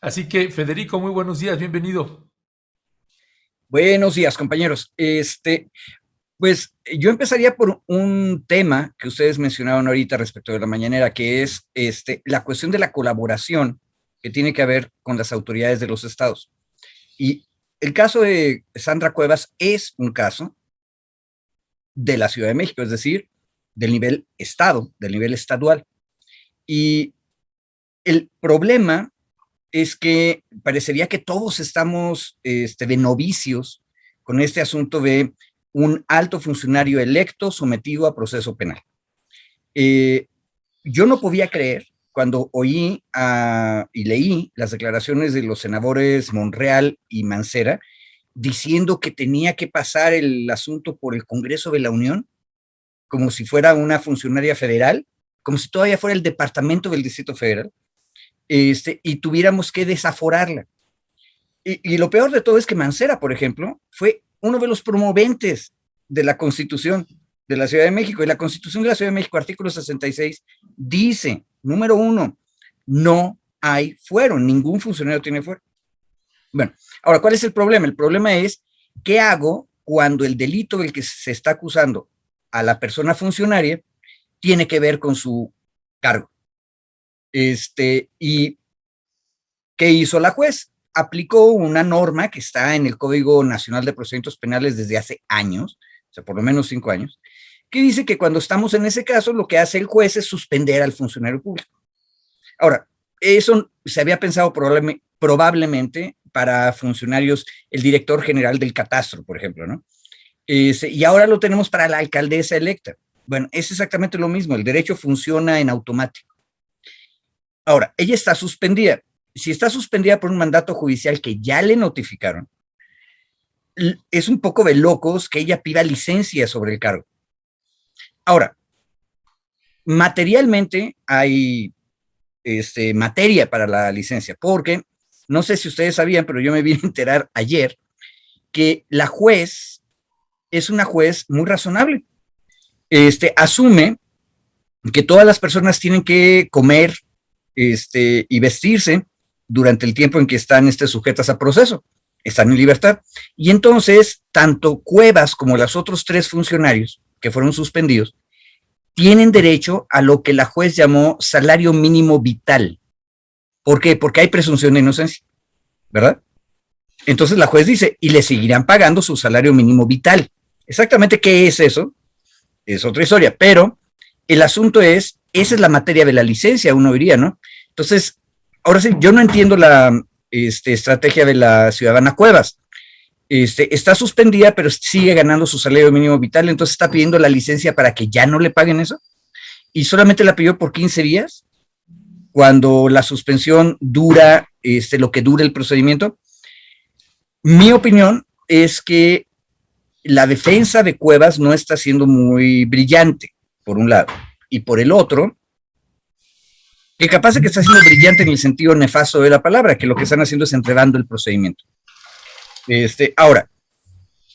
Así que, Federico, muy buenos días, bienvenido. Buenos días, compañeros. Pues yo empezaría por un tema que ustedes mencionaron ahorita respecto de la mañanera, que es la cuestión de la colaboración que tiene que ver con las autoridades de los estados. Y el caso de Sandra Cuevas es un caso de la Ciudad de México, es decir, del nivel estado, del nivel estadual. Y el problema es que parecería que todos estamos de novicios con este asunto de un alto funcionario electo sometido a proceso penal. Eh, yo no podía creer cuando oí y leí las declaraciones de los senadores Monreal y Mancera diciendo que tenía que pasar el asunto por el Congreso de la Unión como si fuera una funcionaria federal, como si todavía fuera el departamento del Distrito Federal, y tuviéramos que desaforarla. Y lo peor de todo es que Mancera, por ejemplo, fue uno de los promoventes de la Constitución de la Ciudad de México. Y la Constitución de la Ciudad de México, artículo 66, dice, número uno, no hay fuero, ningún funcionario tiene fuero. Bueno, ahora, ¿cuál es el problema? El problema es, ¿qué hago cuando el delito del que se está acusando a la persona funcionaria tiene que ver con su cargo? ¿Y qué hizo la juez? Aplicó una norma que está en el Código Nacional de Procedimientos Penales desde hace años, o sea, por lo menos 5 años, que dice que cuando estamos en ese caso, lo que hace el juez es suspender al funcionario público. Ahora, eso se había pensado probablemente para funcionarios, el director general del catastro, por ejemplo, ¿no? Y ahora lo tenemos para la alcaldesa electa. Bueno, es exactamente lo mismo, el derecho funciona en automático. Ahora, ella está suspendida. Si está suspendida por un mandato judicial que ya le notificaron, es un poco de locos que ella pida licencia sobre el cargo. Ahora, materialmente hay materia para la licencia, porque no sé si ustedes sabían, pero yo me vine a enterar ayer que la juez es una juez muy razonable. Asume que todas las personas tienen que comer y vestirse durante el tiempo en que están sujetas a proceso, están en libertad. Y entonces, tanto Cuevas como los otros 3 funcionarios que fueron suspendidos tienen derecho a lo que la juez llamó salario mínimo vital. ¿Por qué? Porque hay presunción de inocencia, ¿verdad? Entonces la juez dice, y le seguirán pagando su salario mínimo vital. Exactamente qué es eso, es otra historia, pero el asunto es, esa es la materia de la licencia, uno diría, ¿no? Entonces, ahora sí, yo no entiendo la estrategia de la ciudadana Cuevas. Está suspendida, pero sigue ganando su salario mínimo vital, entonces está pidiendo la licencia para que ya no le paguen eso, y solamente la pidió por 15 días, cuando la suspensión dura lo que dura el procedimiento. Mi opinión es que la defensa de Cuevas no está siendo muy brillante, por un lado, y por el otro, que capaz de que está siendo brillante en el sentido nefasto de la palabra, que lo que están haciendo es enredando el procedimiento. Ahora,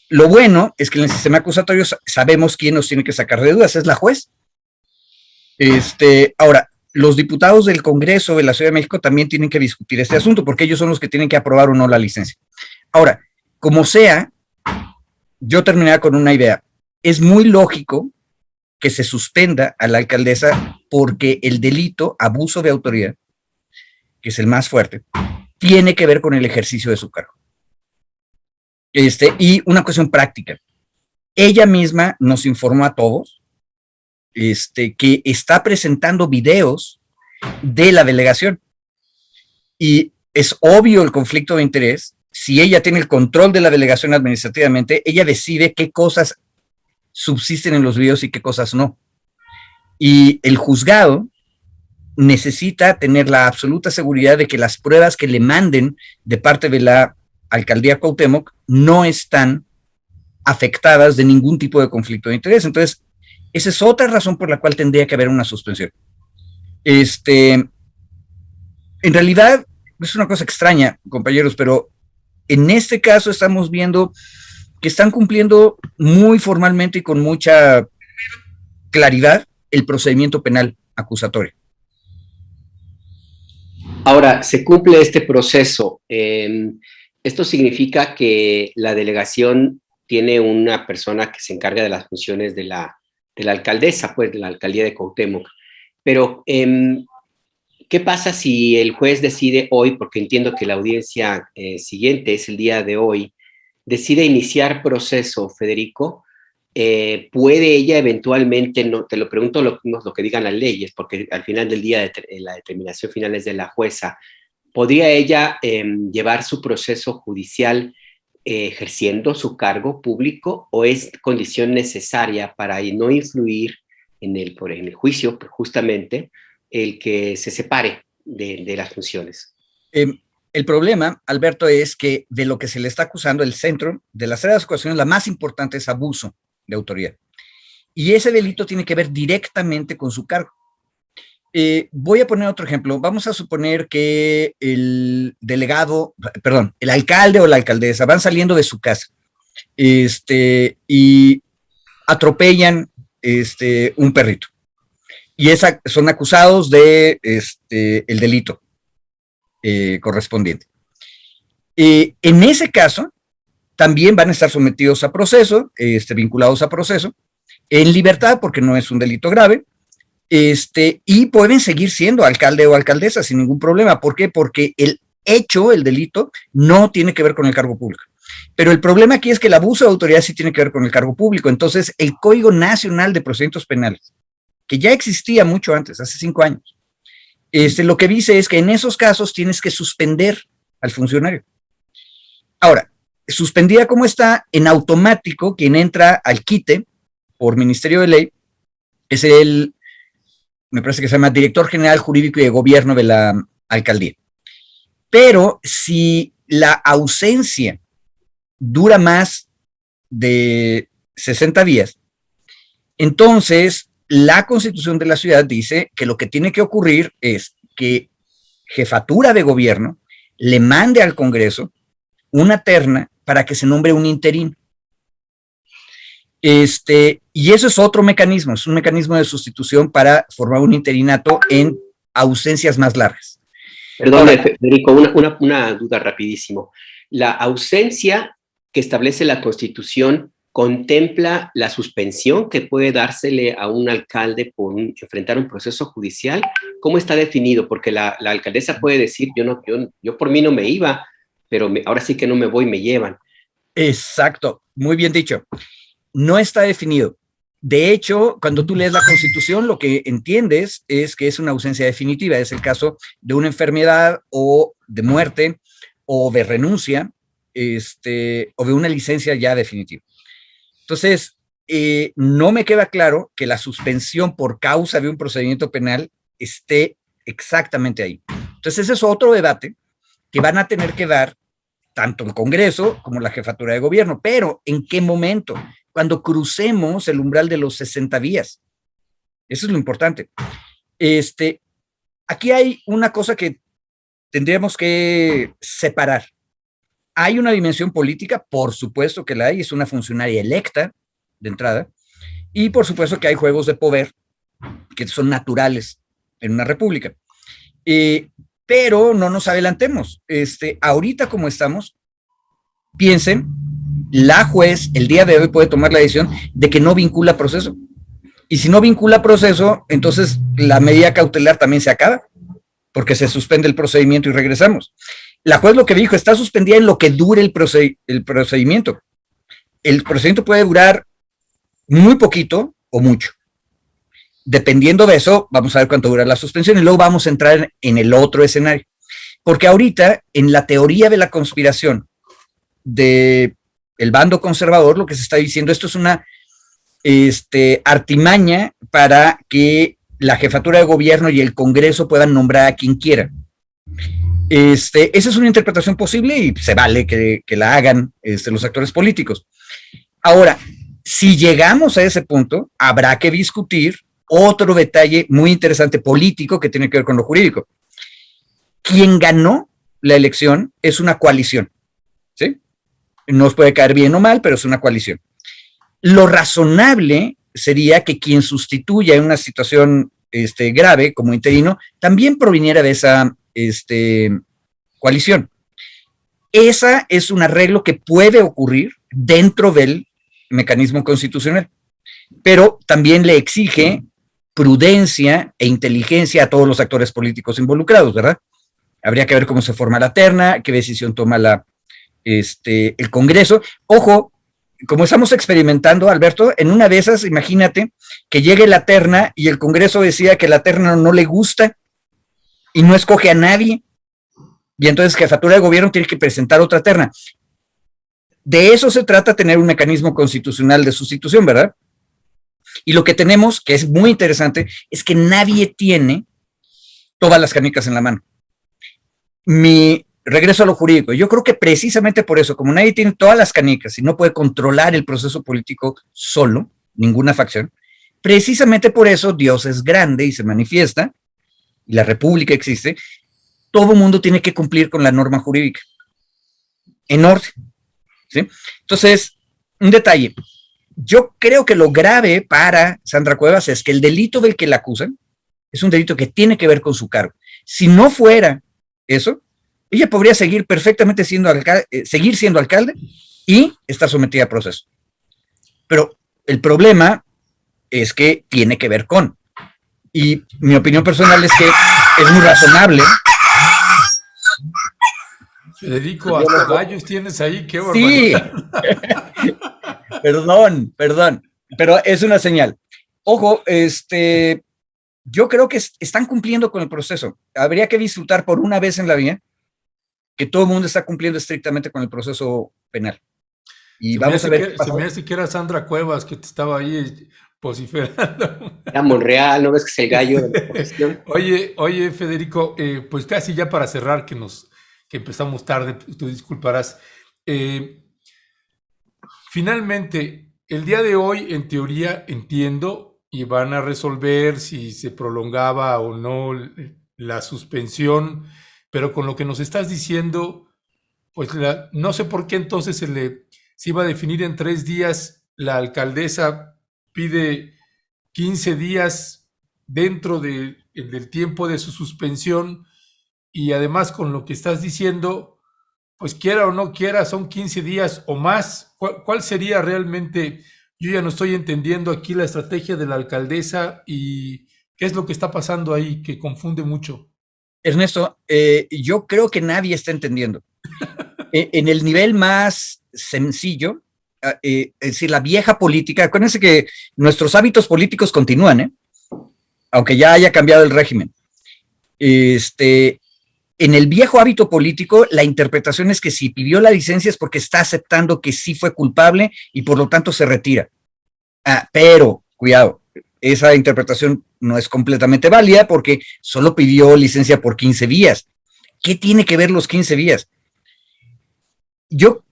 lo bueno es que en el sistema acusatorio sabemos quién nos tiene que sacar de dudas, es la juez. Ahora, los diputados del Congreso de la Ciudad de México también tienen que discutir este asunto, porque ellos son los que tienen que aprobar o no la licencia. Ahora, como sea, yo terminaría con una idea. Es muy lógico que se suspenda a la alcaldesa porque el delito, abuso de autoridad, que es el más fuerte, tiene que ver con el ejercicio de su cargo. Y una cuestión práctica. Ella misma nos informó a todos que está presentando videos de la delegación. Y es obvio el conflicto de interés. Si ella tiene el control de la delegación administrativamente, ella decide qué cosas subsisten en los videos y qué cosas no. Y el juzgado necesita tener la absoluta seguridad de que las pruebas que le manden de parte de la alcaldía Cuauhtémoc no están afectadas de ningún tipo de conflicto de interés. Entonces, esa es otra razón por la cual tendría que haber una suspensión. En realidad, es una cosa extraña, compañeros, pero en este caso estamos viendo que están cumpliendo muy formalmente y con mucha claridad el procedimiento penal acusatorio. Ahora, se cumple este proceso. Esto significa que la delegación tiene una persona que se encarga de las funciones de la alcaldesa, pues, de la alcaldía de Cuauhtémoc. Pero, ¿qué pasa si el juez decide hoy, porque entiendo que la audiencia siguiente es el día de hoy, decide iniciar proceso, Federico? ¿Puede ella eventualmente, no, te lo pregunto lo que digan las leyes, porque al final del día la determinación final es de la jueza, ¿podría ella llevar su proceso judicial ejerciendo su cargo público o es condición necesaria para no influir en el juicio, justamente, el que se separe de las funciones? El problema, Alberto, es que de lo que se le está acusando, el centro de las tres acusaciones, la más importante es abuso de autoridad. Y ese delito tiene que ver directamente con su cargo. Voy a poner otro ejemplo. Vamos a suponer que el alcalde o la alcaldesa van saliendo de su casa y atropellan un perrito. Y son acusados de el delito correspondiente. En ese caso, también van a estar sometidos a proceso, vinculados a proceso, en libertad porque no es un delito grave, y pueden seguir siendo alcalde o alcaldesa sin ningún problema. ¿Por qué? Porque el delito, no tiene que ver con el cargo público. Pero el problema aquí es que el abuso de autoridad sí tiene que ver con el cargo público. Entonces, el Código Nacional de Procedimientos Penales, que ya existía mucho antes, hace 5 años, lo que dice es que en esos casos tienes que suspender al funcionario. Ahora, suspendida como está, en automático, quien entra al quite por Ministerio de Ley es me parece que se llama Director General Jurídico y de Gobierno de la Alcaldía. Pero si la ausencia dura más de 60 días, entonces la Constitución de la ciudad dice que lo que tiene que ocurrir es que Jefatura de Gobierno le mande al Congreso una terna para que se nombre un interino. Y eso es otro mecanismo, es un mecanismo de sustitución para formar un interinato en ausencias más largas. Perdón, Federico, una duda rapidísimo. ¿La ausencia que establece la Constitución contempla la suspensión que puede dársele a un alcalde por enfrentar un proceso judicial? ¿Cómo está definido? Porque la alcaldesa puede decir, yo por mí no me iba, pero ahora sí que no me voy, me llevan. Exacto, muy bien dicho. No está definido. De hecho, cuando tú lees la Constitución, lo que entiendes es que es una ausencia definitiva. Es el caso de una enfermedad o de muerte o de renuncia, o de una licencia ya definitiva. Entonces, no me queda claro que la suspensión por causa de un procedimiento penal esté exactamente ahí. Entonces, ese es otro debate que van a tener que dar tanto el Congreso como la Jefatura de Gobierno. Pero, ¿en qué momento? Cuando crucemos el umbral de los 60 días. Eso es lo importante. Aquí hay una cosa que tendríamos que separar. Hay una dimensión política, por supuesto que la hay, es una funcionaria electa de entrada, y por supuesto que hay juegos de poder que son naturales en una república. Pero no nos adelantemos. Ahorita como estamos, piensen, la juez el día de hoy puede tomar la decisión de que no vincula proceso. Y si no vincula proceso, entonces la medida cautelar también se acaba, porque se suspende el procedimiento y regresamos. La juez lo que dijo, está suspendida en lo que dure el procedimiento. El procedimiento puede durar muy poquito o mucho. Dependiendo de eso, vamos a ver cuánto dura la suspensión y luego vamos a entrar en el otro escenario. Porque ahorita, en la teoría de la conspiración del bando conservador, lo que se está diciendo, esto es una artimaña para que la Jefatura de Gobierno y el Congreso puedan nombrar a quien quiera. Esa es una interpretación posible y se vale que la hagan los actores políticos. Ahora, si llegamos a ese punto, habrá que discutir otro detalle muy interesante político que tiene que ver con lo jurídico. Quien ganó la elección es una coalición, ¿sí? Nos puede caer bien o mal, pero es una coalición. Lo razonable sería que quien sustituya en una situación grave como interino también proviniera de esa coalición. Esa es un arreglo que puede ocurrir dentro del mecanismo constitucional, pero también le exige prudencia e inteligencia a todos los actores políticos involucrados, ¿verdad? Habría que ver cómo se forma la terna, qué decisión toma el Congreso. Ojo, como estamos experimentando, Alberto, en una de esas, imagínate que llegue la terna y el Congreso decida que la terna no le gusta y no escoge a nadie, y entonces Jefatura de Gobierno tiene que presentar otra terna. De eso se trata, tener un mecanismo constitucional de sustitución, ¿verdad? Y lo que tenemos, que es muy interesante, es que nadie tiene todas las canicas en la mano. Mi regreso a lo jurídico, yo creo que precisamente por eso, como nadie tiene todas las canicas y no puede controlar el proceso político solo, ninguna facción, precisamente por eso Dios es grande y se manifiesta, y la república existe. Todo mundo tiene que cumplir con la norma jurídica, en orden, ¿sí? Entonces, un detalle, yo creo que lo grave para Sandra Cuevas es que el delito del que la acusan es un delito que tiene que ver con su cargo. Si no fuera eso, ella podría seguir perfectamente seguir siendo alcalde y estar sometida a proceso. Pero el problema es que tiene que ver con, y mi opinión personal es que es muy razonable. Federico, hasta gallos tienes ahí, qué barbaridad. Sí, perdón, pero es una señal. Ojo, yo creo que están cumpliendo con el proceso. Habría que disfrutar por una vez en la vida que todo el mundo está cumpliendo estrictamente con el proceso penal. Y vamos a ver. Se me hace que era Sandra Cuevas que te estaba ahí vociferando. Era Monreal, ¿no ves que es el gallo de la profesión? Oye, Federico, pues casi ya para cerrar, que empezamos tarde, tú disculparás. Finalmente, el día de hoy, en teoría, entiendo, y van a resolver si se prolongaba o no la suspensión, pero con lo que nos estás diciendo, pues no sé por qué entonces se iba a definir en 3 días, la alcaldesa pide 15 días dentro del tiempo de su suspensión, y además con lo que estás diciendo, pues quiera o no quiera, son 15 días o más. ¿Cuál sería realmente? Yo ya no estoy entendiendo aquí la estrategia de la alcaldesa y qué es lo que está pasando ahí, que confunde mucho. Ernesto, yo creo que nadie está entendiendo. En el nivel más sencillo, es decir, la vieja política, acuérdense que nuestros hábitos políticos continúan, aunque ya haya cambiado el régimen. En el viejo hábito político, la interpretación es que si pidió la licencia es porque está aceptando que sí fue culpable y por lo tanto se retira. Pero, cuidado, esa interpretación no es completamente válida porque solo pidió licencia por 15 días. ¿Qué tiene que ver los 15 días? Yo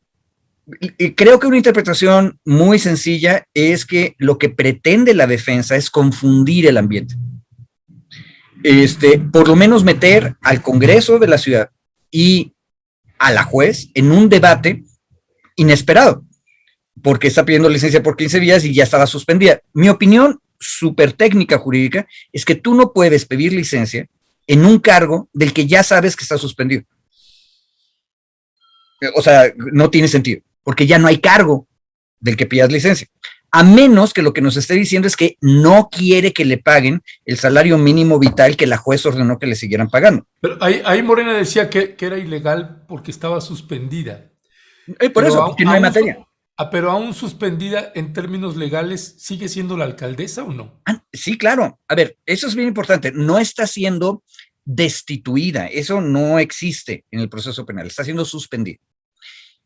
creo que una interpretación muy sencilla es que lo que pretende la defensa es confundir el ambiente. Por lo menos meter al Congreso de la ciudad y a la juez en un debate inesperado, porque está pidiendo licencia por 15 días y ya estaba suspendida. Mi opinión súper técnica jurídica es que tú no puedes pedir licencia en un cargo del que ya sabes que está suspendido. O sea, no tiene sentido, porque ya no hay cargo del que pidas licencia. A menos que lo que nos esté diciendo es que no quiere que le paguen el salario mínimo vital que la juez ordenó que le siguieran pagando. Pero ahí Morena decía que era ilegal porque estaba suspendida. Por eso, porque no hay materia. Pero aún suspendida en términos legales, ¿sigue siendo la alcaldesa o no? Sí, claro. A ver, eso es bien importante. No está siendo destituida. Eso no existe en el proceso penal. Está siendo suspendida.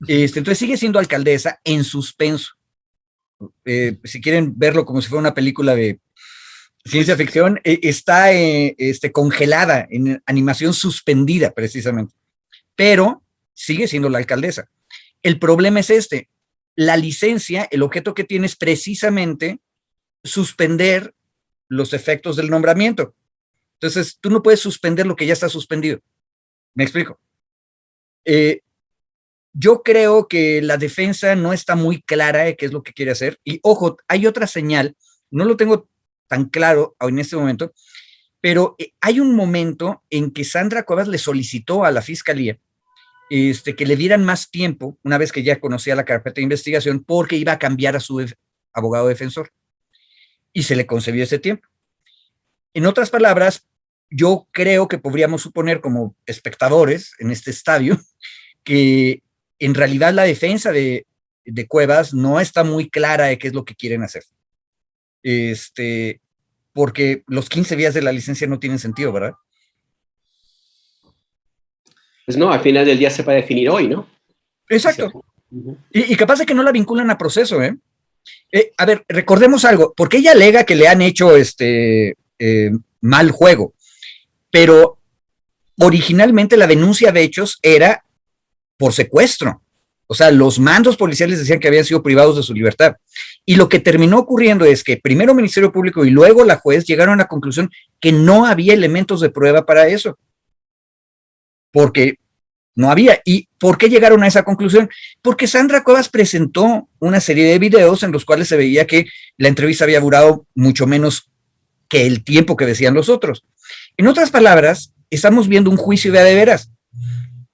Entonces sigue siendo alcaldesa en suspenso. Si quieren verlo como si fuera una película de ciencia ficción, está congelada en animación suspendida precisamente, pero sigue siendo la alcaldesa. El problema es la licencia, el objeto que tiene es precisamente suspender los efectos del nombramiento. Entonces, tú no puedes suspender lo que ya está suspendido. ¿Me explico? Yo creo que la defensa no está muy clara de qué es lo que quiere hacer. Y ojo, hay otra señal, no lo tengo tan claro en este momento, pero hay un momento en que Sandra Cuevas le solicitó a la fiscalía que le dieran más tiempo, una vez que ya conocía la carpeta de investigación, porque iba a cambiar a su abogado defensor. Y se le concedió ese tiempo. En otras palabras, yo creo que podríamos suponer como espectadores en este estadio que en realidad la defensa de Cuevas no está muy clara de qué es lo que quieren hacer. Porque los 15 días de la licencia no tienen sentido, ¿verdad? Pues no, al final del día se va a definir hoy, ¿no? Exacto. Y capaz de que no la vinculan a proceso, ¿eh? A ver, recordemos algo, porque ella alega que le han hecho mal juego, pero originalmente la denuncia de hechos era por secuestro. O sea, los mandos policiales decían que habían sido privados de su libertad. Y lo que terminó ocurriendo es que primero el Ministerio Público y luego la juez llegaron a la conclusión que no había elementos de prueba para eso. Porque no había. ¿Y por qué llegaron a esa conclusión? Porque Sandra Cuevas presentó una serie de videos en los cuales se veía que la entrevista había durado mucho menos que el tiempo que decían los otros. En otras palabras, estamos viendo un juicio de veras.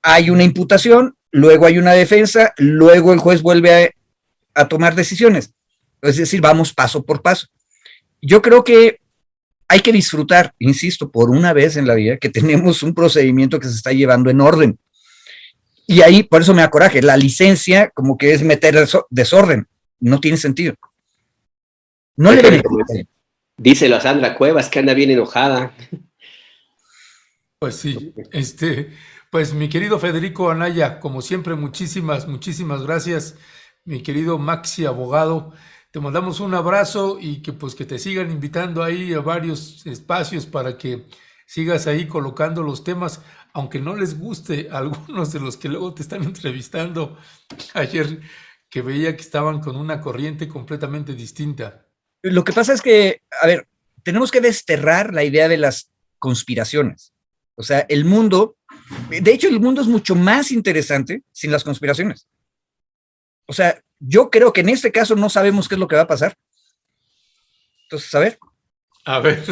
Hay una imputación, luego hay una defensa, luego el juez vuelve a tomar decisiones. Es decir, vamos paso por paso. Yo creo que hay que disfrutar, insisto, por una vez en la vida, que tenemos un procedimiento que se está llevando en orden. Y ahí, por eso me da coraje, la licencia como que es meter desorden, no tiene sentido. No le viene. Díselo a Sandra Cuevas, que anda bien enojada. Pues sí, pues mi querido Federico Anaya, como siempre, muchísimas gracias, mi querido Maxi abogado. Te mandamos un abrazo y que pues que te sigan invitando ahí a varios espacios para que sigas ahí colocando los temas, aunque no les guste a algunos de los que luego te están entrevistando. Ayer que veía que estaban con una corriente completamente distinta. Lo que pasa es que, a ver, tenemos que desterrar la idea de las conspiraciones. O sea, el mundo, de hecho, el mundo es mucho más interesante sin las conspiraciones. O sea, yo creo que en este caso no sabemos qué es lo que va a pasar. Entonces, a ver. A ver,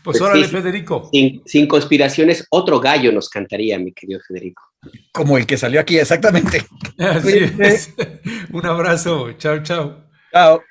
pues órale, sí, Federico. Sin conspiraciones, otro gallo nos cantaría, mi querido Federico. Como el que salió aquí, exactamente. Así es. Un abrazo. Chao, chao. Chao.